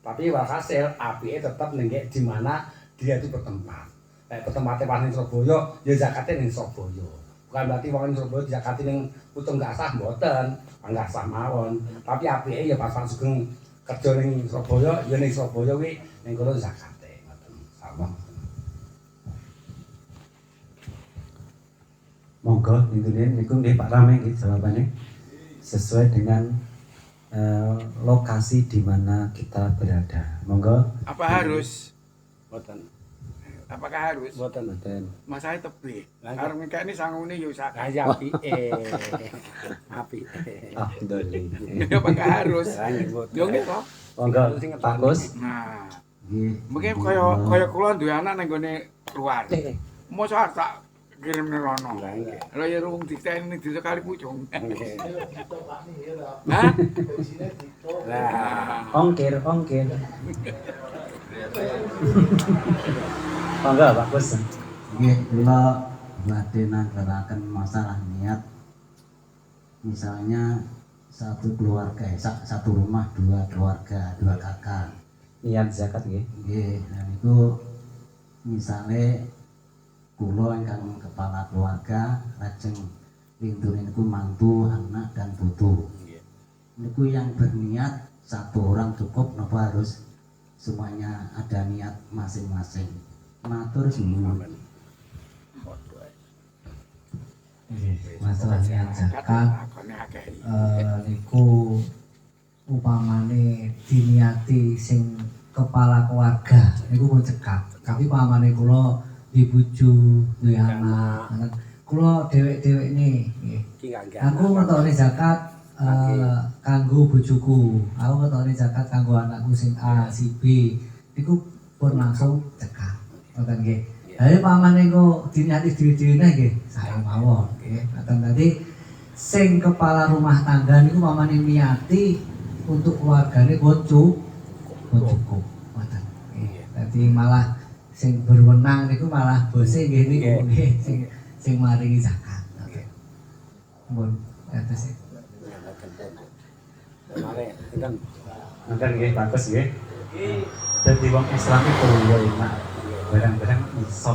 Tapi walhasil apike tetep ning di mana dia itu bertempat. Nek bertempatnya pas ning Surabaya, ya zakate ning Surabaya. Bukan berarti wong ning Surabaya zakate ning Pucung enggak sah mboten, enggak sah mawon. Tapi apike ya pas sugeng kerja ning Surabaya, ya ning Surabaya kuwi ning kono zakate ngoten. Sama. Monggo intine niku nggih Pak Rame nggih jawabane sesuai dengan lokasi di mana kita berada. Monggo. Apa harus? Mboten. Apakah harus? Mboten. Masalah tebih. Arep ngekeni sangune yo sak. Kaya apike. Alhamdulillah. Ya apakah harus? Yo nggih to. Monggo Pak Gus. Nah, Nggih. mungkin kaya kula duwe anak nang gone luar. Mosok tak kirim ning rono. Lha ya rung diteni ning desa Kali Pucung. Hah? Lah, Ongkir. Monggo Pak Gus. Nggih, kula badhe nanggalaken masalah niat. Misalnya satu keluarga, satu rumah, 2 keluarga, 2 kakak. Niat zakat nggih. Nggih, dan itu misale kula ingkang kepala keluarga lajeng lindungi niku mantu, anak dan putu. Niku yang berniat satu orang cukup napa harus semuanya ada niat masing-masing. Matur suwun. Masalah niat zakat niku upamane diniati sing kepala keluarga niku pun cekap. Tapi upamane kula di bojo duwe anak, kula dhewek-dhewek nggih. Aku ngetokne zakat kanggo bojoku. Aku ngetokne zakat kanggo anakku sing A, si B. Niku pun langsung cekap. Ngoten nggih. Lah pamane kok diniati dhewe-dhewe nggih, saya mawon nggih. Ngoten tadi sing kepala rumah tangga niku pamane niati untuk keluargane pun cukup. Ngoten nggih. Dadi malah sing berwenang niku malah bose nggih niku nggih sing maringi zakat. Oke. Mun atas Monggo nggih Pak Gus nggih. Dadi wong Islam iki perlu enak. Barang-barang iso.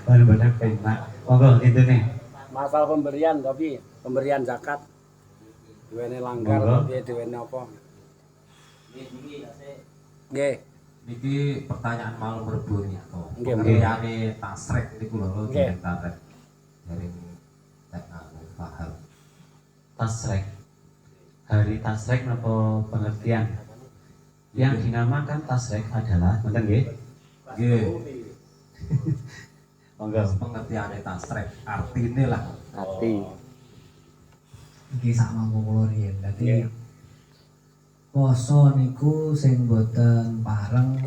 Barang-barang enak. Monggo intine. Masalah pemberian tapi pemberian zakat duwene langgar piye duwene apa? Nggih. Niki pertanyaan mau berbun itu. Nggih, Pemberiane tasrek niku lho Nggih. tarik dari paham. Tasrek. Hari tasrek napa pengertian? Yang dinamakan tasrek adalah ngoten nggih. Nggih. Monggo. Pengertiane tasrek artine lah. Arti. Iki sak mampu kula riyen. Dadi poso niku sing boten pareng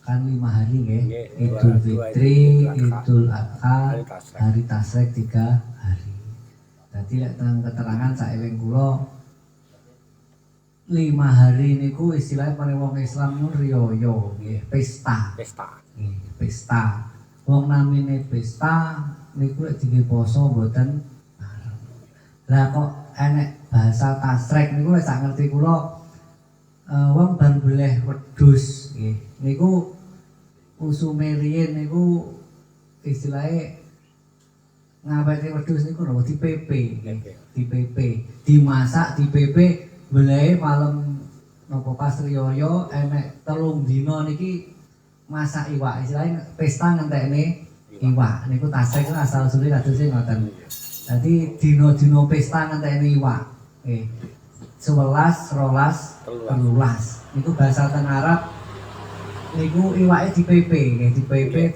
kan 5 hari nggih. Nggih, Idul Fitri, Idul Adha, Hari Tasrek. hari Tasrek 3 hari. Dadi lek teng keterangan saeling kula 5 hari niku istilahnya paling wong Islam niku riyo nggih, pesta. Pesta. Nggih, pesta. Wong namine pesta niku lek dinggo poso mboten pareng. Lah kok enek bahasa tasrek niku lek sak ngerti kula wong bar boleh wedhus nggih. Niku usume riyen niku istilahnya ngaweti wedhus niku lho dipepe nggih. Dipepe, dimasak dipepe belehe malam napa pas riyaya enek 3 dina niki masak iwak istilahnya pesta ngentekne iwak niku tasrek asal usule kadose ngoten. Dadi dina-dina pesta ngentekne iwak. Nggih. 11, 12, 13. Niku bahasa teng Arab niku iwake dipepe nggih, dipepe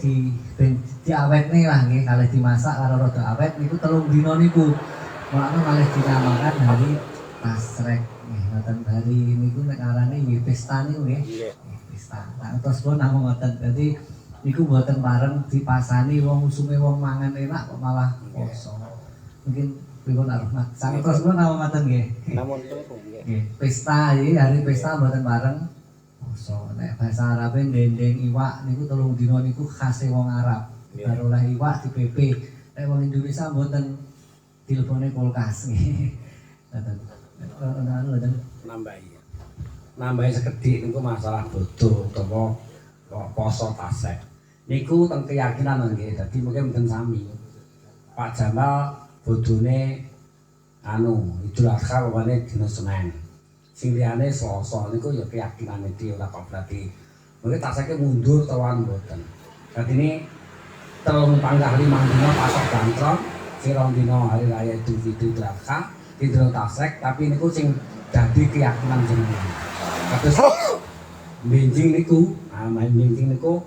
diawetne lah nggih, kalih dimasak karo rada awet niku 3 dina niku. Mulane malih dinamakan hari tasrek. Nggih, ngoten hari niku nek arane nggih pesta niku nggih. Pesta. Nah, terus pun namung ngoten. Dadi niku mboten bareng dipasani wong usume wong mangan enak kok malah poso. Mungkin pripun Rahmat. Sang terus pun namung ngoten nggih. Namun tunggu nggih. Nggih, pesta iki hari pesta mboten bareng poso. Nek bahasa Arabe ndendeng iwak niku 3 dina niku khase wong Arab. Baru oleh iwak dipepe. Nek wong Indonesia mboten dilebone kulkas nggih. Ngoten. Nambahi sekedhik niku masalah bodo utawa poso tasrek. Niku teng keyakinan nggih. Dadi mungkin mboten sami. Pak Jamal bodone Idul Adha pamane dina Senin. Sing liyane Selasa niku ya keyakinane dhewe ora kok berarti mungkin tasreke mundur utawa mboten. Dadi ini 3 panggah 5 dina pasok bantron, sing 2 dina hari raya Idul Fitri Idul Adha, dina tasrek tapi niku sing dadi keyakinan jenengan. Kados benjing niku, benjing niku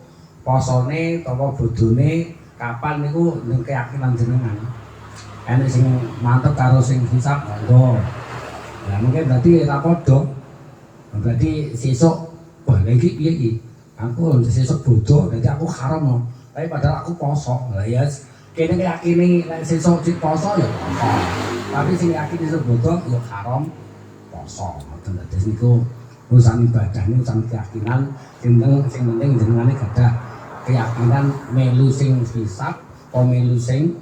posone utawa bodone kapan niku ning keyakinan jenengan. Enek sing mantep karo sing hisab monggo. Lah mungkin berarti ora padha. Berarti sesuk wah lagi piye iki? Aku sesuk bodoh, dadi aku haram. Tapi padahal aku poso. Lah ya kene yakini nek sesuk poso ya poso. Tapi sing yakin sesuk bodoh ya haram poso. Ngoten dadi niku urusan ibadah ini urusan keyakinan sing penting jenengane gadah keyakinan melu sing hisab apa melu sing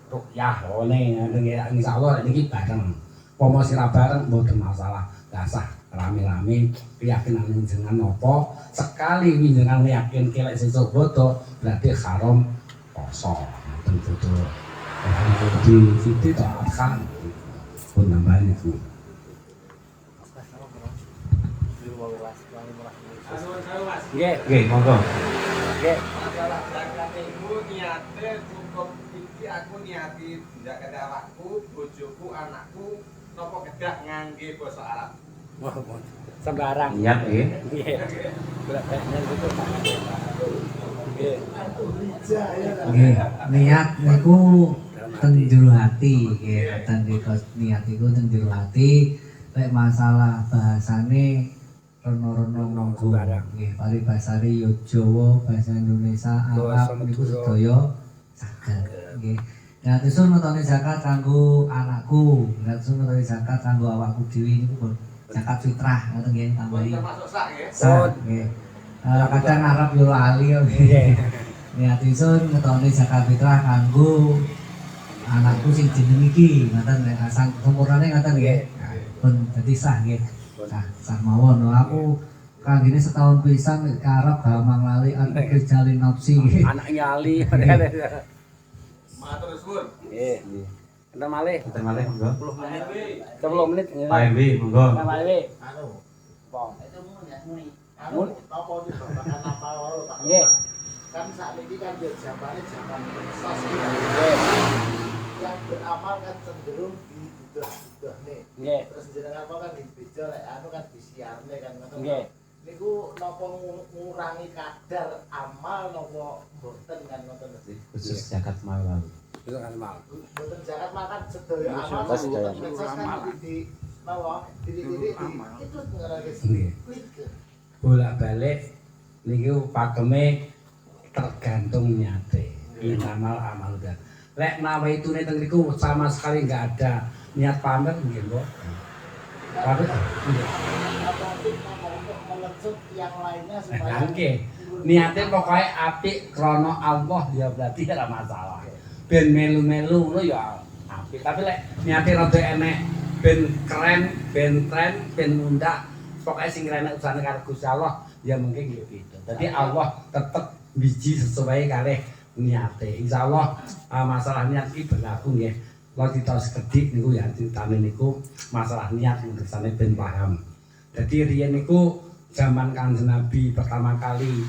rukyah ngene insyaallah niki bareng. Pomo sira bareng mboten masalah. Dasah rame-rame keyakinan jenengan napa sekali jenengan yakin kelek sesuk bodo berarti haram poso. Mboten bodo. Di situ tak akan pun nambahin itu. Nggih, monggo. Nggih. Masalah zakate iku niate cukup iki aku niati ndak kedah awakku, bojoku, anakku napa kedah ngangge basa Arab. Sembarang. Niat nggih. Nggih. Nggih, niat niku ten jero ati nggih, ten niat iku ten jero ati. Lek masalah bahasane rono-rono monggo nggih, paribasane yo Jawa, bahasa Indonesia, Arab niku sedaya saged nggih. Nah, terus ngetone zakat kanggo anakku, terus ngetone zakat kanggo awakku dhewe niku zakat fitrah ngoten nggih tambahi. Termasuk sak nggih. Sak nggih. Kadang Arab yo lali nggih. Niat isun ngetone zakat fitrah kanggo anakku sing jeneng iki ngoten nek asal umurane ngoten nggih. Pun dadi sah nggih. Sah mawon aku kanggene setahun pisan nek Arab gampang lali aku kejalin nafsi nggih. Anak nyali. Matur suwun. Nggih. Enten malih. Kita malih monggo. 10 menit. Pak Ewi monggo. Pak Malih. Apa? Mun apa iki babakan apa wae Pak. Nggih. Kan sakniki kan yo jambane jaman sos Nggih. yang beramal kan cenderung dibutuh-butuhne. Nggih. Terus jenengan apa kan dibejo lek anu kan disiarne kan ngoten. Nggih. niku napa ngurangi kadar amal napa mboten kan ngoten lho. Khusus zakat mal lalu. Itu kan mal. Mboten zakat makan sedaya amal sedaya. medsos kan di napa titik-titik itu ngarane Nggih. Bolak-balik niku pakeme tergantung niate. Inamal amal dan. Lek nawaitune teng niku sama sekali enggak ada niat pamer nggih, Mbok. Tapi nggih. melecut yang lainnya supaya Oke, niatnya pokoknya apik krono Allah ya berarti ora masalah. Ben melu-melu ngono ya apik, tapi lek niatnya rada enek ben keren, ben tren, ben mundak, pokoknya sing keren usahane karo Gusti Allah ya mungkin gitu. Jadi Allah tetep biji sesuai kalih niate. Insyaallah masalah niat iki berlaku nggih. Kalau kita sekedik niku ya ceritane niku masalah niat ngersane ben paham. Jadi riyen niku zaman Kanjeng Nabi pertama kali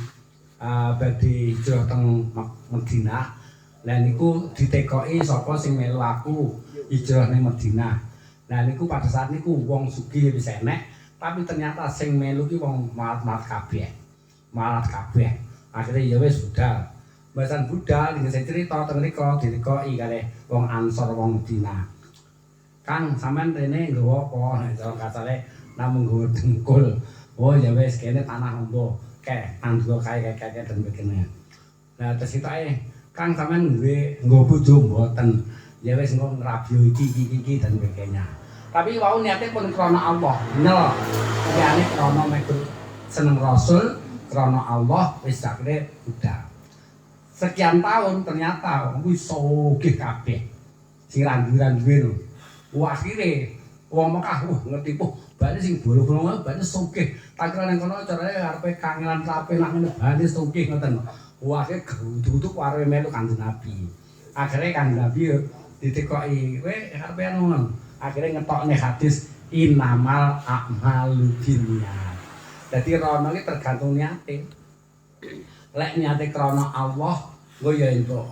badhe hijrah teng Madinah. Lah niku ditekoki sapa sing melu aku hijrah ning Madinah. Nah niku pada saat niku wong sugih wis enek, tapi ternyata sing melu ki wong malat-malat kabeh. Malat kabeh. Akhirnya ya wis budal. Bahasan budal ning saya cerita teng mriko ditekoki kalih wong Ansor wong Madinah. Kang sampean rene nggawa apa? Nek cara kasare namung nggawa dengkul. Oh ya wis kene tanah ombo. Kek anggo kae dan begini. Nah terus itoke Kang sampean nggawa bojo mboten. Ya wis engko ngrabio iki dan begini. Tapi wau niate pun krana Allah. Bener. Liyane krana mek seneng Rasul, krana Allah wis akhire budal. Sekian tahun ternyata wis sugih kabeh. Sing randu-randuwe lho. Wah akhire wong Mekah ngerti po bane sing bolo-bolo bane sugih. Tak kira nang kono carane arepe kangelan rapi nang ngene bane sugih ngoten. Wah akhire grudu-grudu arepe melu Kanjeng Nabi. Akhire Kanjeng Nabi ditekoki, "Kowe arepe anu." Akhire ngetokne hadis innamal a'malu binniyat. Dadi rono iki tergantung niate. Lek niate krana Allah, nggo ya entuk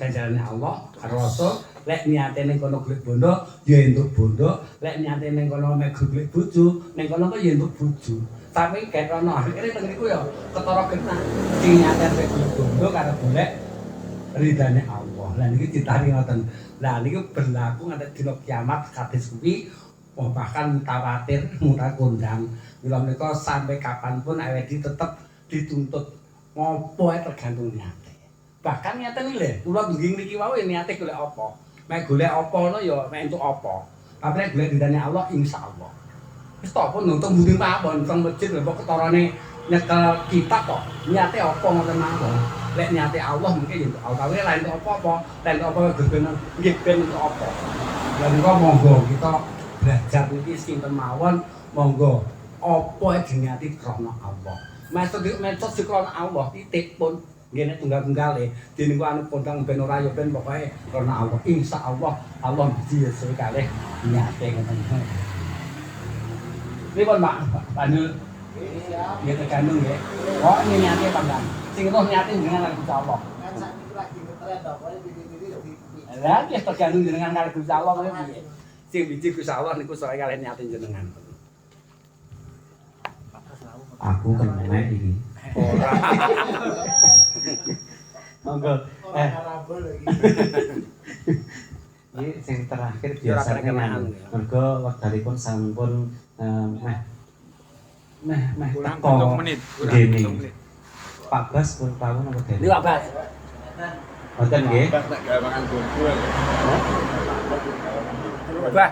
ganjarane Allah, Rasul. Lek niate ning kono golek bondo, ya entuk bondo. Lek niate ning kono mek golek bojo, ning kono kok ya entuk bojo. Tapi gek rono akhire teng niku ya ketara genah. Sing niate mek golek bondo karo golek ridane Allah. Lah niki ditari ngoten. Lah niku berlaku nganti dina kiamat kados kuwi bahkan mutawatir, mutakondang. Mila menika sampai kapanpun awake tetep dituntut ngopo ae tergantung niate. Bahkan niate iki lho, kula nggih niki wae niate golek apa. Mek golek apa ngono ya mek entuk apa. Tapi nek golek ridane Allah insyaallah. Wis tok pun nonton mbuting pawon teng masjid lho kok ketarane nyekel kitab kok. Niate apa ngoten mawon. Lek niate Allah mungkin ya entuk Allah. Lain entuk apa-apa, lain entuk apa ben nggih ben entuk apa. Lah niku monggo kita belajar niki sinten mawon monggo apa diniati krana Allah. Metos di krana Allah titik pun nggih nek tunggal-tunggale dene ku anu kondang ben ora ya ben pokoke krana Allah. Insyaallah Allah bisa sekali niate ngoten. Pripun Pak? Panul. Nggih tergantung nggih. Oh ini niate apa enggak? Sing roh niate jenengan karo Gusti Allah. kan sakniki lagi ngetren to, pokoke titik-titik Lah iki tergantung jenengan karo Gusti Allah kuwi piye. Sing biji Gusti Allah niku soal kalih niate jenengan. Aku kena iki. Ora. Monggo. ora karabol lagi. Ini sing terakhir Ya, ora biasanya kenaan. mergo wektalipun sampun meh teko gene. Pak Bas pun tahu napa Ini dene? Pak Bas. Mboten nggih. Bas nek gawe mangan bubur. Bah.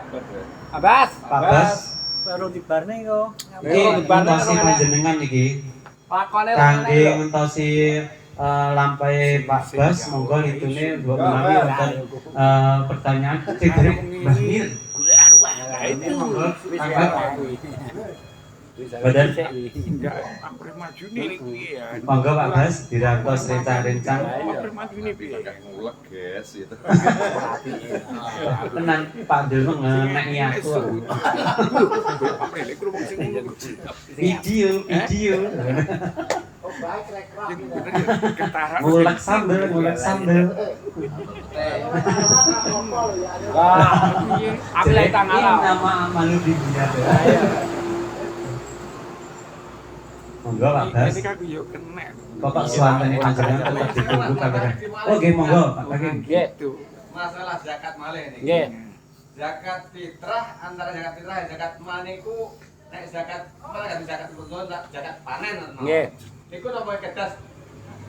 Pak Bas. Pak Bas baru dibarne kok. iki ngentosi panjenengan iki. Lakone Kangge ngentosi lampai Pak Bas monggo hitune mbok menawi wonten pertanyaan dari Mbah Mir. ini Monggo Badan Ampre maju nih ya. monggo Pak Bas dirantos rencang-rencang. Ampre maju nih piye? Ngulek guys itu. Tenan Pak Dil ngenek aku. Ampre lek kerumung sing ngono. Video. Oh baik rekrut. Sing bener ya ketara. Ngulek sambel. Wah, aku lagi tangan Ini nama malu di dunia. Monggo Pak Bas. Bapak suwantene panjenengan tetap ditunggu kamera. Oh nggih monggo Pak Hakim. Nggih. Masalah zakat malih niki. Nggih. Zakat fitrah antara zakat fitrah dan zakat mal niku nek zakat mal kan zakat fitrah zakat panen. Nggih. Niku napa kedas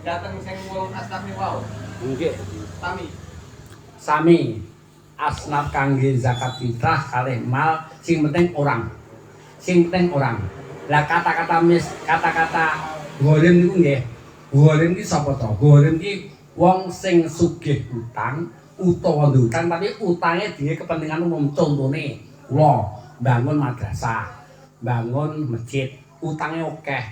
dateng sing wong asnafi wau. Nggih. Tami. Sami asnaf kangge zakat fitrah kalih mal sing penting orang. Sing penting orang. Lah kata-kata gharim niku nggih. Gharim ki sapa to? Gharim ki wong sing sugih utang utawa utang tapi utange diye kepentingan umum. Contone kula bangun madrasah, bangun masjid, utange akeh.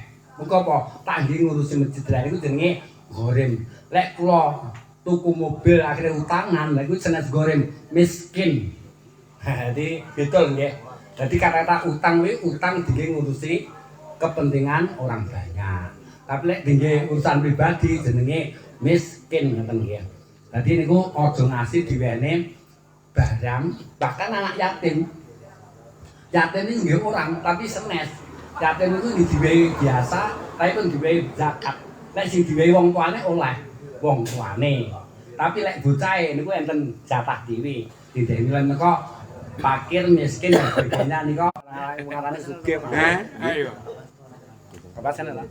Muga apa? Tak nggih ngurusi masjid lha iku jenenge gharim. Lek kula tuku mobil akhirnya utangan, lha iku jenis gharim, miskin. Jadi betul nggih. Jadi kata-kata utang kuwi utang diengge ngurusi kepentingan orang banyak. Tapi lek diengge urusan pribadi jenenge miskin ngoten nggih. Dadi niku aja ngasih diwene barang bahkan anak yatim. Yatim ini nggih orang tapi senes. Yatim itu diwehi biasa, tapi pun diwehi zakat. Lek sing diwehi wong tuane oleh wong tuane. Tapi lek bocahe niku enten jatah dhewe. Didene menika fakir miskin dan sebagainya niku ngarane sugih. Ayo. Bapak sana lah.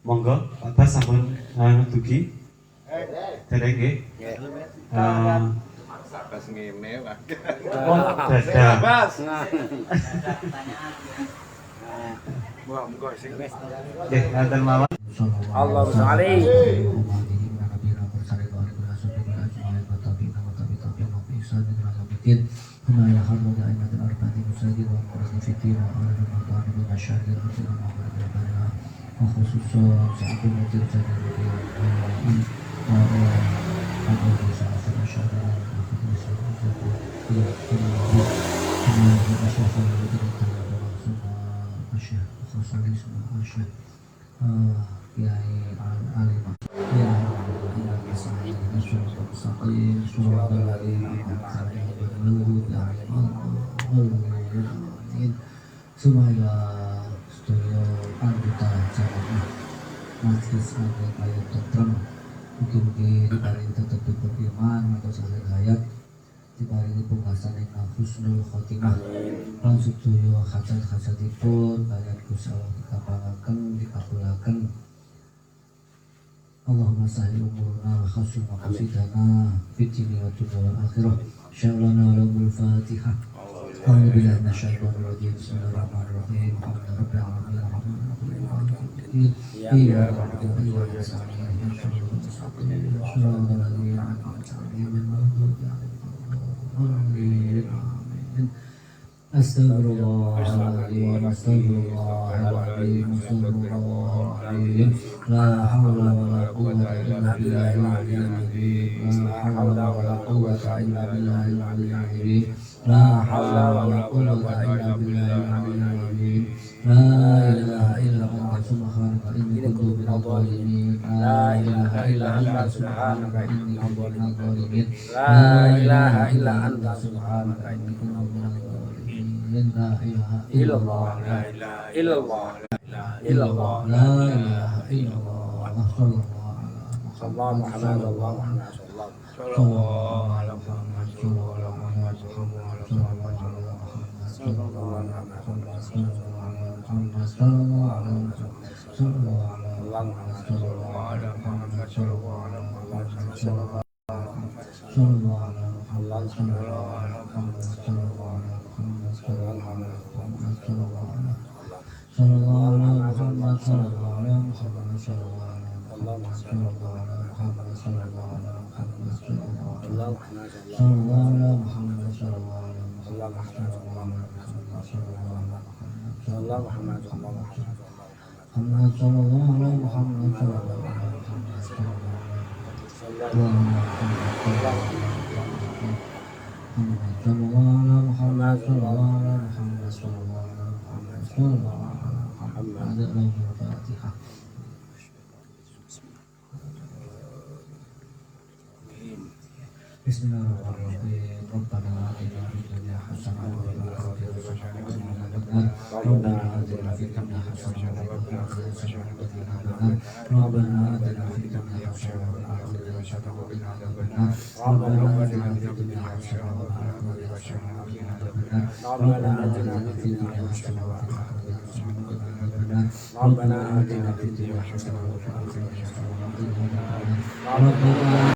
Monggo Pak Bas sampun dugi. Dereng nggih. Sabas ngene wae. Oh, dadah. Bas. Nggih, ngaten mawon. Allahumma sholli. Supaya sedaya anggota jamaah majelis ngaji ayat tentrem mugi-mugi diparingi tetep beriman atau saleh hayat diparingi pungkasan ingkang husnul khotimah lan sedaya hajat-hajatipun kaliyan Gusti Allah dikapangaken dikabulaken. Allahumma sahil umurna wa khasul maqasidana fid dunya wa dunya akhirah. Insyaallah lahumul Fatihah. أعوذ بالله من الشيطان الرجيم بسم الله الرحمن الرحيم الحمد لله رب العالمين الرحمن الرحيم إياك نعبد وإياك نستعين اهدنا الصراط المستقيم صراط الذين أنعمت عليهم غير المغضوب عليهم آمين أستغفر الله العظيم أستغفر الله العظيم أستغفر الله العظيم لا حول ولا قوة إلا بالله العلي العظيم لا حول ولا قوة إلا بالله العلي العظيم لا حول ولا قوة إلا بالله العلي العظيم لا إله إلا أنت سبحانك إني كنت من الظالمين لا إله إلا أنت سبحانك إني كنت من الظالمين لا إله إلا أنت سبحانك إني كنت من الظالمين لا إله إلا الله لا إله إلا الله لا إله إلا الله لا إله إلا الله صلى الله على محمد الله محمد صلى الله على محمد صلى الله على محمد صلى الله على محمد صلى الله على محمد صلى الله على محمد صلى الله على محمد صلى الله على محمد صلى الله على محمد صلى الله على محمد صلى الله على محمد صلى الله على محمد صلى الله على محمد صلى الله على محمد صلى الله على محمد صلى الله على صلى الله على محمد صلى الله على محمد صلى الله على محمد صلى الله على محمد صلى الله على محمد صلى الله على صلى الله على محمد صلى الله على محمد صلى الله على محمد صلى الله على محمد صلى الله على محمد صلى الله على محمد صلى الله على محمد صلى الله Bismillahirrahmanirrahim. Rabbana atina fid dunya hasanah wa fil akhirati hasanah wa qina adzabannar. Rabbana atina fid dunya hasanah wa fil akhirati hasanah wa qina adzabannar. Rabbana atina fid dunya hasanah wa fil akhirati hasanah wa qina adzabannar. Rabbana atina fid dunya hasanah wa fil akhirati hasanah wa qina adzabannar. Rabbana atina fid dunya hasanah wa fil akhirati hasanah wa qina adzabannar. Rabbana atina fid dunya hasanah wa fil akhirati hasanah wa qina adzabannar. Rabbana